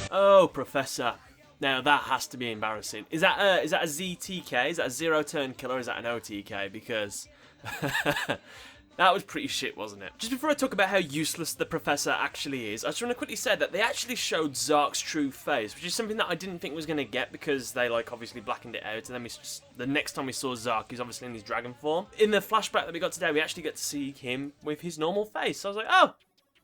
Oh, Professor. Now that has to be embarrassing. Is that a ZTK? Is that a zero turn killer? Or is that an OTK? Because that was pretty shit, wasn't it? Just before I talk about how useless the Professor actually is, I just want to quickly say that they actually showed Zarc's true face, which is something that I didn't think was going to get because they like obviously blackened it out. And then the next time we saw Zarc, he's obviously in his dragon form. In the flashback that we got today, we actually get to see him with his normal face. So I was like, oh,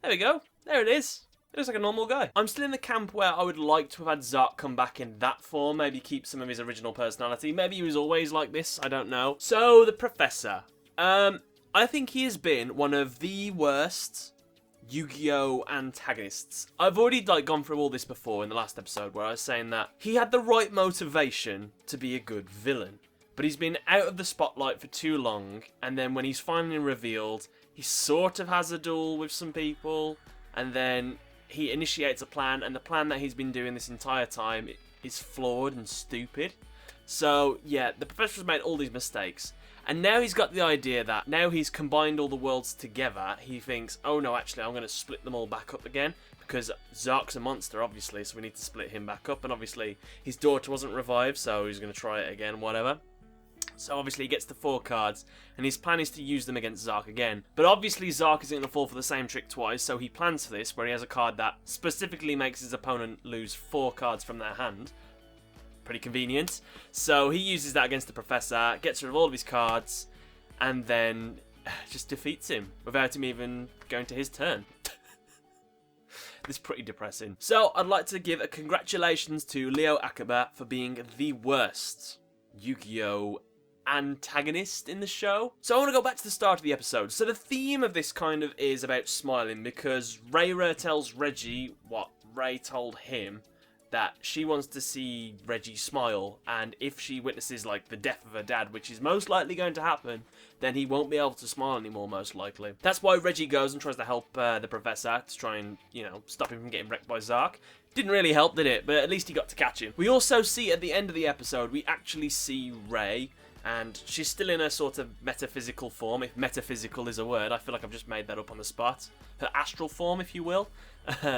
there we go. There it is. It looks like a normal guy. I'm still in the camp where I would like to have had Zarc come back in that form, maybe keep some of his original personality. Maybe he was always like this, I don't know. So, the Professor. I think he has been one of the worst Yu-Gi-Oh! Antagonists. I've already gone through all this before in the last episode where I was saying that he had the right motivation to be a good villain. But he's been out of the spotlight for too long, and then when he's finally revealed, he sort of has a duel with some people, and then he initiates a plan, and the plan that he's been doing this entire time is flawed and stupid. So, yeah, the Professor's made all these mistakes. And now he's got the idea that now he's combined all the worlds together, he thinks, oh no, actually, I'm going to split them all back up again. Because Zarc's a monster, obviously, so we need to split him back up. And obviously, his daughter wasn't revived, so he's going to try it again, whatever. So obviously he gets the 4 cards, and his plan is to use them against Zarc again. But obviously Zarc isn't going to fall for the same trick twice, so he plans for this, where he has a card that specifically makes his opponent lose 4 cards from their hand. Pretty convenient. So he uses that against the Professor, gets rid of all of his cards, and then just defeats him without him even going to his turn. This is pretty depressing. So I'd like to give a congratulations to Leo Akaba for being the worst Yu-Gi-Oh! Antagonist in the show. So I want to go back to the start of the episode. So the theme of this kind of is about smiling, because Rayra tells Reggie what Ray told him, that she wants to see Reggie smile, and if she witnesses like the death of her dad, which is most likely going to happen, then he won't be able to smile anymore, most likely. That's why Reggie goes and tries to help the Professor to try and, you know, stop him from getting wrecked by Zarc. Didn't really help, did it? But at least he got to catch him. We also see at the end of the episode, we actually see Ray, and she's still in a sort of metaphysical form, if metaphysical is a word. I feel like I've just made that up on the spot. Her astral form, if you will.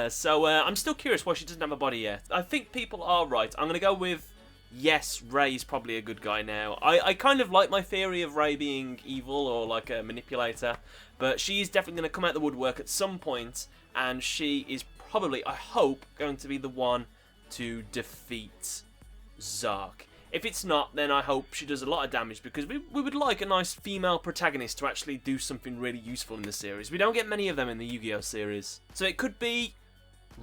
So I'm still curious why she doesn't have a body yet. I think people are right. I'm going to go with, yes, Ray's probably a good guy now. I kind of like my theory of Ray being evil or like a manipulator, but she's definitely going to come out the woodwork at some point, and she is probably, I hope, going to be the one to defeat Zarc. If it's not, then I hope she does a lot of damage, because we would like a nice female protagonist to actually do something really useful in the series. We don't get many of them in the Yu-Gi-Oh! Series. So it could be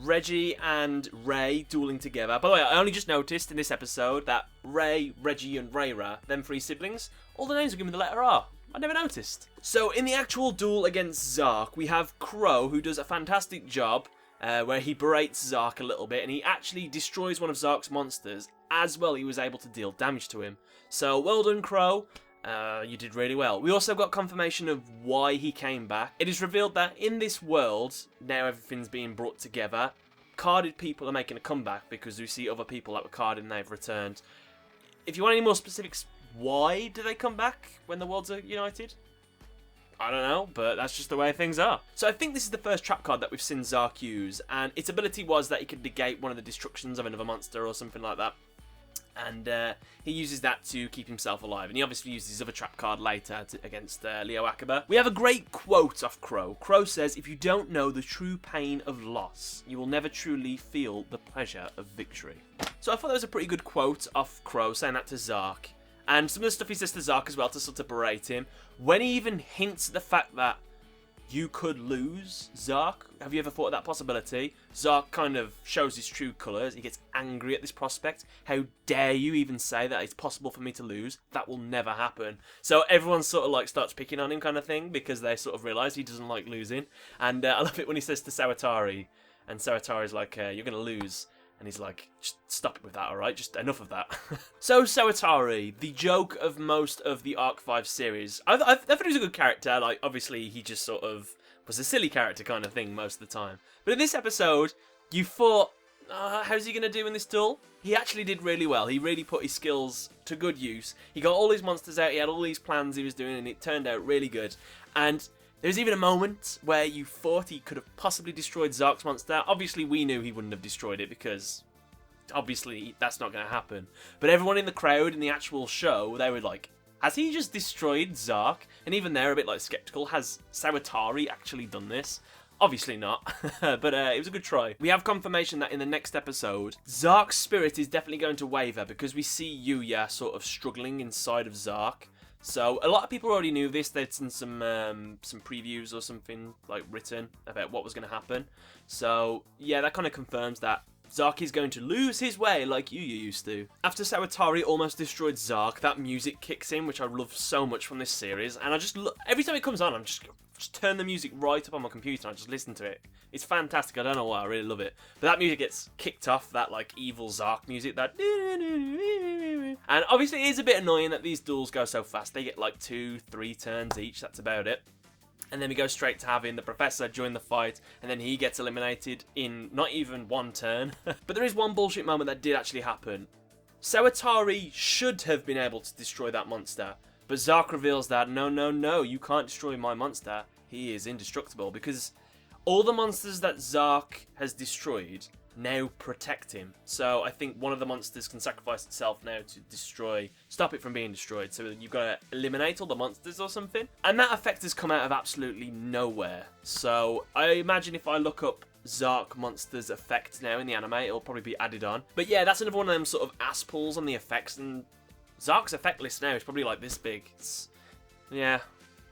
Reggie and Ray dueling together. By the way, I only just noticed in this episode that Ray, Reggie and Rayra, them 3 siblings, all the names are given the letter R. I never noticed. So in the actual duel against Zarc, we have Crow, who does a fantastic job, where he berates Zarc a little bit, and he actually destroys one of Zarc's monsters. As well, he was able to deal damage to him. So, well done, Crow. You did really well. We also got confirmation of why he came back. It is revealed that in this world, now everything's being brought together, carded people are making a comeback because we see other people that were carded and they've returned. If you want any more specifics, why do they come back when the worlds are united? I don't know, but that's just the way things are. So I think this is the first trap card that we've seen Zarc use, and its ability was that he could negate one of the destructions of another monster or something like that. And he uses that to keep himself alive. And he obviously uses his other trap card later against Leo Akaba. We have a great quote off Crow. Crow says, "If you don't know the true pain of loss, you will never truly feel the pleasure of victory." So I thought that was a pretty good quote off Crow, saying that to Zarc. And some of the stuff he says to Zarc as well to sort of berate him. When he even hints at the fact that you could lose, Zarc. Have you ever thought of that possibility? Zarc kind of shows his true colours. He gets angry at this prospect. How dare you even say that it's possible for me to lose? That will never happen. So everyone sort of like starts picking on him kind of thing, because they sort of realise he doesn't like losing. And I love it when he says to Sawatari, and Sawatari's like, you're going to lose. And he's like, just stop it with that, alright? Just enough of that. So, Sawatari, the joke of most of the Arc 5 series. I thought he was a good character. Like, obviously, he just sort of was a silly character kind of thing most of the time. But in this episode, you thought, how's he going to do in this duel? He actually did really well. He really put his skills to good use. He got all his monsters out, he had all these plans he was doing, and it turned out really good. And there's even a moment where you thought he could have possibly destroyed Zarc's monster. Obviously, we knew he wouldn't have destroyed it because obviously that's not going to happen. But everyone in the crowd in the actual show, they were like, has he just destroyed Zarc? And even they're a bit like skeptical. Has Sawatari actually done this? Obviously not, but it was a good try. We have confirmation that in the next episode, Zarc's spirit is definitely going to waver because we see Yuya sort of struggling inside of Zarc. So a lot of people already knew this. They'd seen some previews or something like written about what was going to happen. So yeah, that kind of confirms that Zarc is going to lose his way like Yuya used to. After Sawatari almost destroyed Zarc, that music kicks in, which I love so much from this series. And I just every time it comes on, I'm just turn the music right up on my computer and I just listen to it. It's fantastic. I don't know why, I really love it. But that music gets kicked off, that like evil Zarc music, that. And obviously it is a bit annoying that these duels go so fast. They get like 2-3 turns each, that's about it. And then we go straight to having the Professor join the fight, and then he gets eliminated in not even one turn. But there is one bullshit moment that did actually happen. Sawatari should have been able to destroy that monster, but Zarc reveals that, no, you can't destroy my monster. He is indestructible, because all the monsters that Zarc has destroyed now protect him. So I think one of the monsters can sacrifice itself now to stop it from being destroyed. So you've got to eliminate all the monsters or something. And that effect has come out of absolutely nowhere. So I imagine if I look up Zarc monsters effect now in the anime, it'll probably be added on. But yeah, that's another one of them sort of ass pulls on the effects. And Zarc's effect list now is probably like this big. Yeah.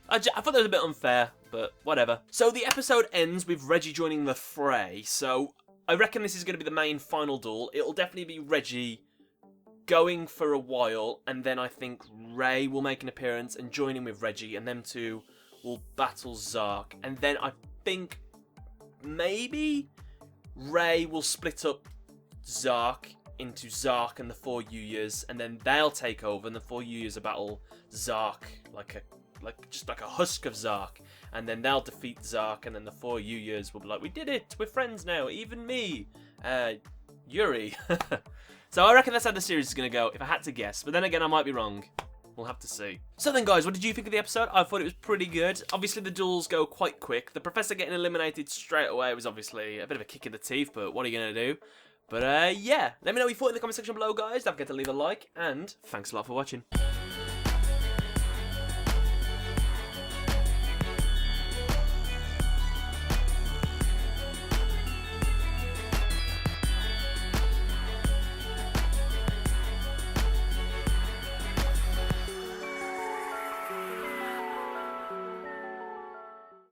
I thought that was a bit unfair, but whatever. So the episode ends with Reggie joining the fray. So I reckon this is going to be the main final duel. It'll definitely be Reggie going for a while, and then I think Ray will make an appearance and join in with Reggie, and them two will battle Zarc. And then I think maybe Ray will split up Zarc into Zarc and the 4 Yuyas, and then they'll take over, and the 4 Yuyas will battle Zarc just like a husk of Zarc, and then they'll defeat Zarc, and then the 4 Yuyas will be like, we did it, we're friends now, even me, Yuri. So I reckon that's how the series is going to go, if I had to guess, but then again, I might be wrong. We'll have to see. So then, guys, what did you think of the episode? I thought it was pretty good. Obviously, the duels go quite quick. The Professor getting eliminated straight away was obviously a bit of a kick in the teeth, but what are you going to do? But yeah, let me know what you thought in the comment section below, guys. Don't forget to leave a like, and thanks a lot for watching.